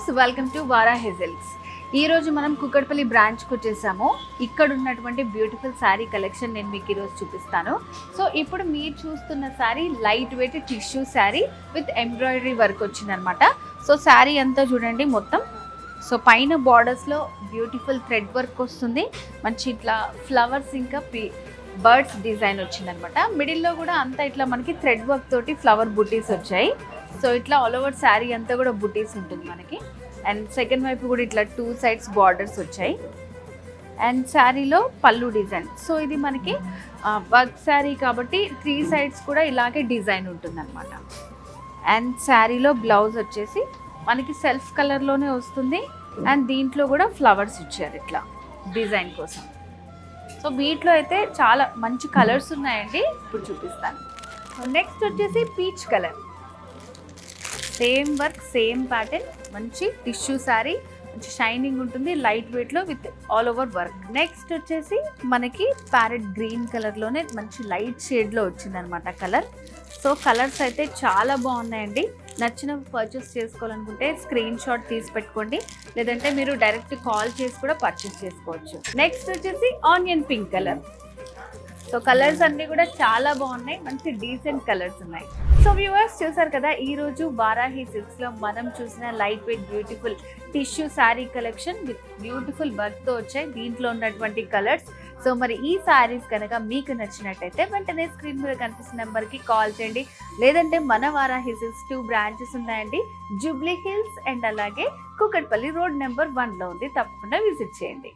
Viewers, welcome to Varahi silks. ఈ రోజు మనం కుక్కట్పల్లి బ్రాంచ్కి వచ్చేసాము. ఇక్కడ ఉన్నటువంటి బ్యూటిఫుల్ శారీ కలెక్షన్ నేను మీకు ఈరోజు చూపిస్తాను. సో ఇప్పుడు మీరు చూస్తున్న sari light weight tissue sari with embroidery work వచ్చిందనమాట. సో శారీ అంతా చూడండి మొత్తం. సో పైన బార్డర్స్లో బ్యూటిఫుల్ థ్రెడ్ వర్క్ వస్తుంది, మంచి ఇట్లా ఫ్లవర్స్ ఇంకా బర్డ్స్ డిజైన్ వచ్చిందనమాట. మిడిల్లో కూడా అంతా ఇట్లా మనకి థ్రెడ్ వర్క్ తోటి ఫ్లవర్ బుటీస్ వచ్చాయి. సో ఇట్లా ఆల్ ఓవర్ శారీ అంతా కూడా బుటీస్ ఉంటుంది మనకి. అండ్ సెకండ్ వైపు కూడా ఇట్లా 2 sides బార్డర్స్ వచ్చాయి. అండ్ శారీలో పళ్ళు డిజైన్. సో ఇది మనకి వర్క్ శారీ కాబట్టి 3 sides కూడా ఇలాగే డిజైన్ ఉంటుందన్నమాట. అండ్ శారీలో బ్లౌజ్ వచ్చేసి మనకి సెల్ఫ్ కలర్లోనే వస్తుంది. అండ్ దీంట్లో కూడా ఫ్లవర్స్ ఇచ్చారు ఇట్లా డిజైన్ కోసం. సో వీటిలో అయితే చాలా మంచి కలర్స్ ఉన్నాయండి, ఇప్పుడు చూపిస్తాను. నెక్స్ట్ వచ్చేసి peach colour, same work same pattern, మంచి టిష్యూ శారీ, మంచి షైనింగ్ ఉంటుంది లైట్ వెయిట్లో with all over work. Next వచ్చేసి మనకి ప్యారెట్ గ్రీన్ కలర్లోనే మంచి లైట్ షేడ్లో వచ్చిందనమాట కలర్. సో కలర్స్ అయితే చాలా బాగున్నాయండి. నచ్చిన పర్చేస్ చేసుకోవాలనుకుంటే స్క్రీన్ షాట్ తీసి పెట్టుకోండి, లేదంటే మీరు డైరెక్ట్ కాల్ చేసి కూడా పర్చేస్ చేసుకోవచ్చు. నెక్స్ట్ వచ్చేసి onion pink colour. So colours అన్నీ కూడా చాలా బాగున్నాయి, మంచి డీసెంట్ కలర్స్ ఉన్నాయి. సో వ్యూవర్స్ చూసారు కదా, ఈరోజు వారాహి సిల్క్స్లో మనం చూసిన light weight beautiful tissue sari collection with beautiful వర్క్తో వచ్చాయి. దీంట్లో ఉన్నటువంటి కలర్స్. సో మరి ఈ శారీస్ కనుక మీకు నచ్చినట్టయితే వెంటనే స్క్రీన్ మీద కనిపిస్తున్న నెంబర్కి కాల్ చేయండి, లేదంటే మన వారాహి సిల్క్స్ 2 branches ఉన్నాయండి. జూబ్లీ హిల్స్ అండ్ అలాగే కుకట్పల్లి రోడ్ నెంబర్ 1లో ఉంది. తప్పకుండా విజిట్ చేయండి.